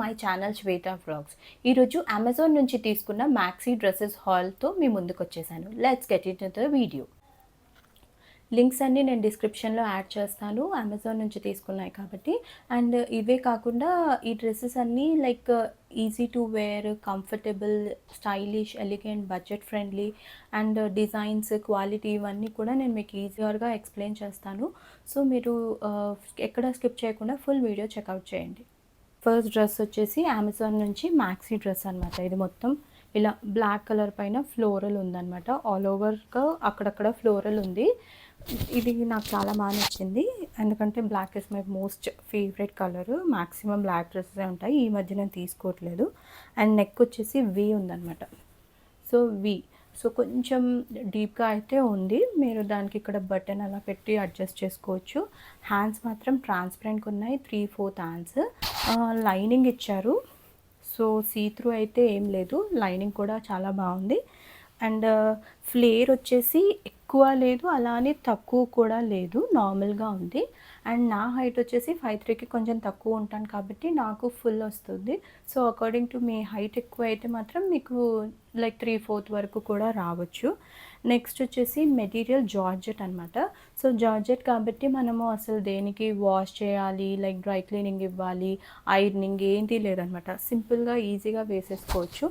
My channel Shweta vlogs. ఈరోజు Amazon నుంచి తీసుకున్న మ్యాక్సీ డ్రెస్సెస్ హాల్తో మీ ముందుకు వచ్చేసాను. Let's get it to the video. Links అన్నీ నేను డిస్క్రిప్షన్లో యాడ్ చేస్తాను, అమెజాన్ నుంచి తీసుకున్నాయి కాబట్టి. అండ్ ఇవే కాకుండా ఈ డ్రెస్సెస్ అన్నీ like easy to wear, comfortable, stylish, elegant, budget friendly and designs, quality ఇవన్నీ కూడా నేను మీకు ఈజీగా ఎక్స్ప్లెయిన్ చేస్తాను. సో మీరు ఎక్కడ స్కిప్ చేయకుండా ఫుల్ వీడియో చెక్అవుట్ చేయండి. ఫస్ట్ డ్రెస్ వచ్చేసి అమెజాన్ నుంచి మ్యాక్సీ డ్రెస్ అనమాట. ఇది మొత్తం ఇలా బ్లాక్ కలర్ పైన ఫ్లోరల్ ఉందన్నమాట. ఆల్ ఓవర్గా అక్కడక్కడ ఫ్లోరల్ ఉంది. ఇది నాకు చాలా బాగా నచ్చింది, ఎందుకంటే black is my most favourite colour. Maximum black dresses ఉంటాయి, ఈ మధ్య నేను తీసుకోవట్లేదు. అండ్ నెక్ వచ్చేసి వి ఉందన్నమాట. సో వి కొంచెం డీప్గా అయితే ఉంది. మీరు దానికి ఇక్కడ బటన్ అలా పెట్టి అడ్జస్ట్ చేసుకోవచ్చు. హ్యాండ్స్ మాత్రం ట్రాన్స్పరెంట్గా ఉన్నాయి, 3/4 హ్యాండ్స్. లైనింగ్ ఇచ్చారు. సో సీ త్రూ అయితే ఏం లేదు, లైనింగ్ కూడా చాలా బాగుంది. అండ్ ఫ్లేర్ వచ్చేసి ఎక్కువ లేదు, అలానే తక్కువ కూడా లేదు, నార్మల్గా ఉంది. అండ్ నా హైట్ వచ్చేసి 5'3" కొంచెం తక్కువ ఉంటాను కాబట్టి నాకు ఫుల్ వస్తుంది. So according to me height ఎక్కువ అయితే మాత్రం మీకు లైక్ 3/4 వరకు కూడా రావచ్చు. నెక్స్ట్ వచ్చేసి మెటీరియల్ జార్జెట్ అనమాట. సో జార్జెట్ కాబట్టి మనము అసలు దేనికి వాష్ చేయాలి, లైక్ డ్రై క్లీనింగ్ ఇవ్వాలి, ఐరనింగ్ ఏంటి లేదనమాట. సింపుల్గా ఈజీగా వేసేసుకోవచ్చు.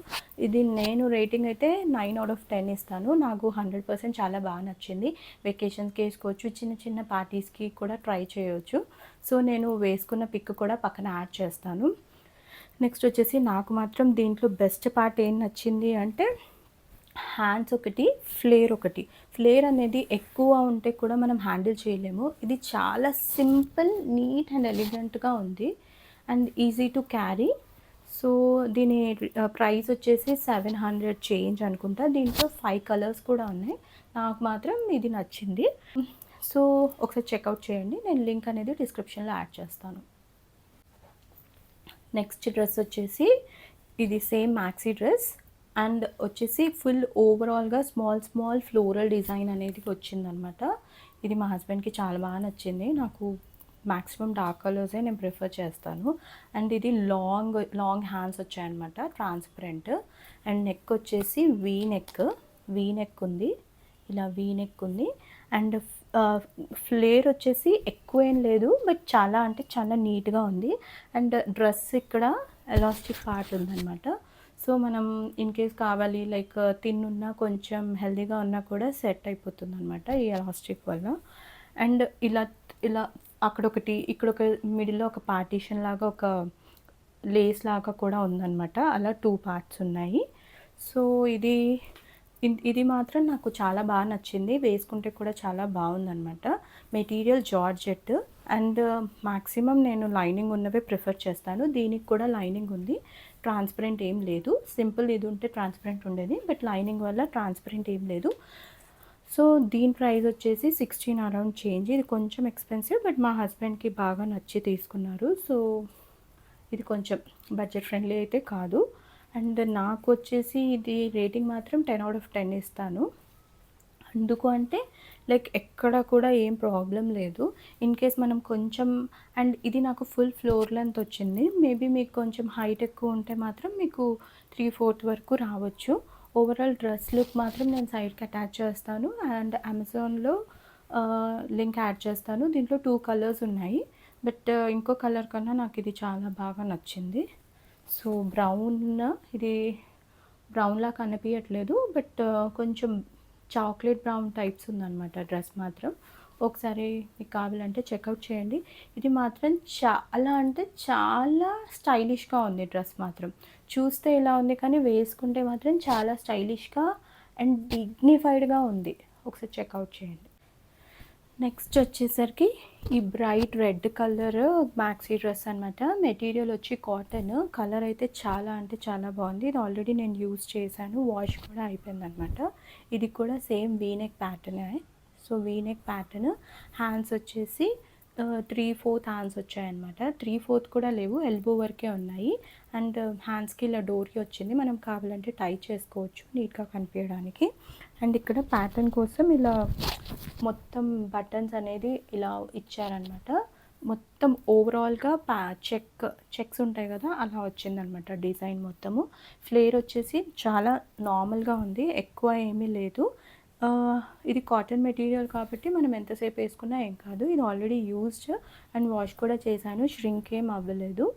ఇది నేను రేటింగ్ అయితే 9/10 ఇస్తాను. నాకు 100% చాలా బాగా నచ్చింది. వెకేషన్స్కి వేసుకోవచ్చు, చిన్న చిన్న పార్టీస్కి కూడా ట్రై చేయవచ్చు. సో నేను వేసుకున్న పిక్ కూడా పక్కన యాడ్ చేస్తాను. నెక్స్ట్ వచ్చేసి నాకు మాత్రం దీంట్లో బెస్ట్ పార్ట్ ఏం నచ్చింది అంటే హ్యాండ్స్ ఒకటి, ఫ్లేర్ ఒకటి. ఫ్లేర్ అనేది ఎక్కువ ఉంటే కూడా మనం హ్యాండిల్ చేయలేము. ఇది చాలా సింపుల్, నీట్ అండ్ ఎలిగెంట్గా ఉంది and easy to carry. So దీని ప్రైస్ వచ్చేసి 700 చేంజ్ అనుకుంటా. దీంట్లో 5 కలర్స్ కూడా ఉన్నాయి. నాకు మాత్రం ఇది నచ్చింది. సో ఒకసారి చెక్అవుట్ చేయండి, నేను లింక్ అనేది డిస్క్రిప్షన్లో యాడ్ చేస్తాను. నెక్స్ట్ డ్రెస్ వచ్చేసి ఇది సేమ్ మ్యాక్సీ డ్రెస్ అండ్ వచ్చేసి ఫుల్ ఓవరాల్గా స్మాల్ ఫ్లోరల్ డిజైన్ అనేది వచ్చిందనమాట. ఇది మా హస్బెండ్కి చాలా బాగా నచ్చింది. నాకు మ్యాక్సిమం డార్క్ కలర్సే నేను ప్రిఫర్ చేస్తాను. అండ్ ఇది లాంగ్ హ్యాండ్స్ వచ్చాయన్నమాట, ట్రాన్స్పరెంట్. అండ్ నెక్ వచ్చేసి వీ నెక్ ఉంది, ఇలా వీ నెక్ ఉంది. అండ్ ఫ్లేర్ వచ్చేసి ఎక్కువ ఏం లేదు, బట్ చాలా అంటే చాలా నీట్గా ఉంది. అండ్ డ్రెస్ ఇక్కడ ఎలాస్టిక్ పార్ట్ ఉందన్నమాట. సో మనం ఇన్ కేస్ కావాలి లైక్ తిన్నున్నా కొంచెం హెల్దీగా ఉన్నా కూడా సెట్ అయిపోతుంది అనమాట ఈ ఎలాస్టిక్ వల్ల. అండ్ ఇలా అక్కడొకటి, ఇక్కడ ఒక మిడిల్లో ఒక పార్టీషన్ లాగా, ఒక లేస్ లాగా కూడా ఉందన్నమాట. అలా 2 పార్ట్స్ ఉన్నాయి. సో ఇది మాత్రం నాకు చాలా బాగా నచ్చింది, వేసుకుంటే కూడా చాలా బాగుందన్నమాట. మెటీరియల్ జార్జెట్ అండ్ మ్యాక్సిమం నేను లైనింగ్ ఉన్నవే ప్రిఫర్ చేస్తాను. దీనికి కూడా లైనింగ్ ఉంది, ట్రాన్స్పరెంట్ ఏం లేదు. సింపుల్ ఇది ఉంటే ట్రాన్స్పరెంట్ ఉండేది, బట్ లైనింగ్ వల్ల ట్రాన్స్పరెంట్ ఏం లేదు. సో దీని ప్రైస్ వచ్చేసి 16 అరౌండ్ చేంజ్. ఇది కొంచెం ఎక్స్పెన్సివ్, బట్ మా హస్బెండ్కి బాగా నచ్చి తీసుకున్నారు. సో ఇది కొంచెం బడ్జెట్ ఫ్రెండ్లీ అయితే కాదు. అండ్ నాకు వచ్చేసి ఇది రేటింగ్ మాత్రం 10/10 ఇస్తాను. ఎందుకు అంటే లైక్ ఎక్కడ కూడా ఏం ప్రాబ్లం లేదు. ఇన్ కేస్ మనం కొంచెం, అండ్ ఇది నాకు ఫుల్ ఫ్లోర్ లెంత్ వచ్చింది. మేబీ మీకు కొంచెం హైట్ ఎక్కువ ఉంటే మాత్రం మీకు 3/4 వరకు రావచ్చు. ఓవరాల్ డ్రెస్ లుక్ మాత్రం నేను సైడ్కి అటాచ్ చేస్తాను అండ్ అమెజాన్లో లింక్ యాడ్ చేస్తాను. దీంట్లో 2 కలర్స్ ఉన్నాయి, బట్ ఇంకో కలర్ కన్నా నాకు ఇది చాలా బాగా నచ్చింది. సో ఇది బ్రౌన్లా కనిపించట్లేదు, బట్ కొంచెం చాక్లెట్ బ్రౌన్ టైప్స్ ఉందన్నమాట డ్రెస్ మాత్రం. ఒకసారి మీకు కావాలంటే చెక్అవుట్ చేయండి. ఇది మాత్రం చాలా అంటే చాలా స్టైలిష్గా ఉంది డ్రెస్ మాత్రం. చూస్తే ఇలా ఉంది కానీ వేసుకుంటే మాత్రం చాలా స్టైలిష్గా అండ్ డిగ్నిఫైడ్గా ఉంది. ఒకసారి చెక్అవుట్ చేయండి. నెక్స్ట్ వచ్చేసరికి ఈ bright red colour maxi dress అనమాట. మెటీరియల్ వచ్చి కాటన్, కలర్ అయితే చాలా అంటే చాలా బాగుంది. ఇది ఆల్రెడీ నేను యూజ్ చేశాను, వాష్ కూడా అయిపోయింది అనమాట. ఇది కూడా సేమ్ వీనెక్ ప్యాటర్నే. So V neck pattern. హ్యాండ్స్ వచ్చేసి 3/4 హ్యాండ్స్ వచ్చాయన్నమాట. 3/4 కూడా లేవు, ఎల్బో వరకే ఉన్నాయి. అండ్ హ్యాండ్స్కి ఇలా డోరీ వచ్చింది, మనం కావాలంటే టై చేసుకోవచ్చు నీట్గా కనిపించడానికి. అండ్ ఇక్కడ ప్యాటర్న్ కోసం ఇలా మొత్తం బటన్స్ అనేది ఇలా ఇచ్చారనమాట. మొత్తం ఓవరాల్గా చెక్స్ ఉంటాయి కదా, అలా వచ్చిందనమాట డిజైన్ మొత్తము. ఫ్లేర్ వచ్చేసి చాలా నార్మల్గా ఉంది, ఎక్కువ ఏమీ లేదు. ఇది కాటన్ మెటీరియల్ కాబట్టి మనం ఎంతసేపు వేసుకున్నా ఏం కాదు. ఇది ఆల్రెడీ యూజ్డ్ అండ్ వాష్ కూడా చేశాను, ష్రింక్ ఏం అవ్వలేదు.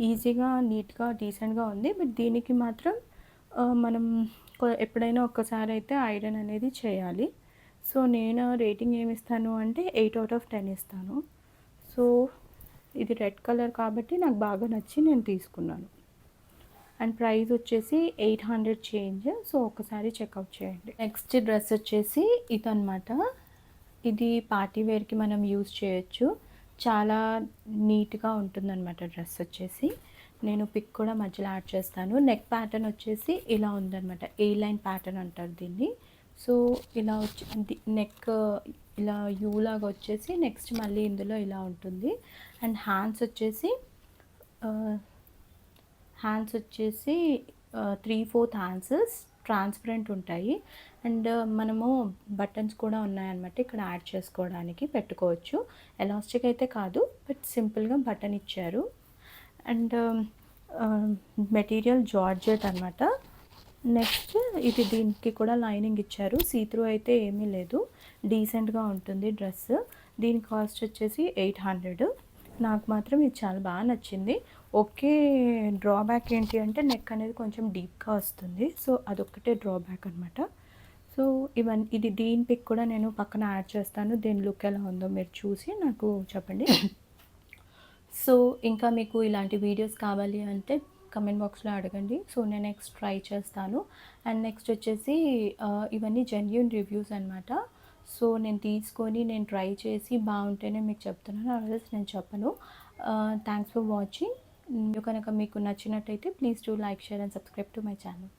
ఈజీగా నీట్గా డీసెంట్గా ఉంది. బట్ దీనికి మాత్రం మనం ఎప్పుడైనా ఒక్కసారి అయితే ఐరన్ అనేది చేయాలి. సో నేను రేటింగ్ ఏమి ఇస్తాను అంటే 8/10 ఇస్తాను. సో ఇది రెడ్ కలర్ కాబట్టి నాకు బాగా నచ్చి నేను తీసుకున్నాను. అండ్ ప్రైస్ వచ్చేసి 800 చేంజ్. సో ఒకసారి చెక్అవుట్ చేయండి. నెక్స్ట్ డ్రెస్ వచ్చేసి ఇదనమాట. ఇది పార్టీ వేర్కి మనం యూజ్ చేయొచ్చు. చాలా నీట్గా ఉంటుందన్నమాట డ్రెస్ వచ్చేసి. నేను పిక్ కూడా మధ్యలో యాడ్ చేస్తాను. నెక్ ప్యాటర్న్ వచ్చేసి ఇలా ఉందన్నమాట, ఏ లైన్ ప్యాటర్న్ అంటారు దీన్ని. సో ఇలా వచ్చి నెక్ ఇలా యూ లాగా వచ్చేసి నెక్స్ట్ మళ్ళీ ఇందులో ఇలా ఉంటుంది. అండ్ హ్యాండ్స్ వచ్చేసి 3/4 హ్యాండ్స్ ట్రాన్స్పరెంట్ ఉంటాయి. అండ్ మనము బటన్స్ కూడా ఉన్నాయన్నమాట ఇక్కడ యాడ్ చేసుకోవడానికి, పెట్టుకోవచ్చు. ఎలాస్టిక్ అయితే కాదు, బట్ సింపుల్గా బటన్ ఇచ్చారు. అండ్ మెటీరియల్ జార్జెట్ అనమాట. నెక్స్ట్ ఇది దీనికి కూడా లైనింగ్ ఇచ్చారు. సీత్రూ అయితే ఏమీ లేదు, డీసెంట్గా ఉంటుంది డ్రెస్. దీని కాస్ట్ వచ్చేసి 800. నాకు మాత్రం ఇది చాలా బాగా నచ్చింది. ఓకే, డ్రాబ్యాక్ ఏంటి అంటే నెక్ అనేది కొంచెం డీప్గా వస్తుంది. సో అదొక్కటే డ్రాబ్యాక్ అనమాట. సో ఇది దీని పిక్ కూడా నేను పక్కన యాడ్ చేస్తాను. దీని లుక్ ఎలా ఉందో మీరు చూసి నాకు చెప్పండి. సో ఇంకా మీకు ఇలాంటి వీడియోస్ కావాలి అంటే కమెంట్ బాక్స్లో అడగండి. సో నేను నెక్స్ట్ ట్రై చేస్తాను. అండ్ నెక్స్ట్ వచ్చేసి ఇవన్నీ జెన్యూన్ రివ్యూస్ అనమాట. సో నేను తీసుకొని నేను ట్రై చేసి బాగుంటేనే మీకు చెప్తున్నాను, అదర్వైజ్ నేను చెప్పను. Thanks for watching. కనుక మీకు నచ్చినట్టయితే please do like, share and subscribe to my channel.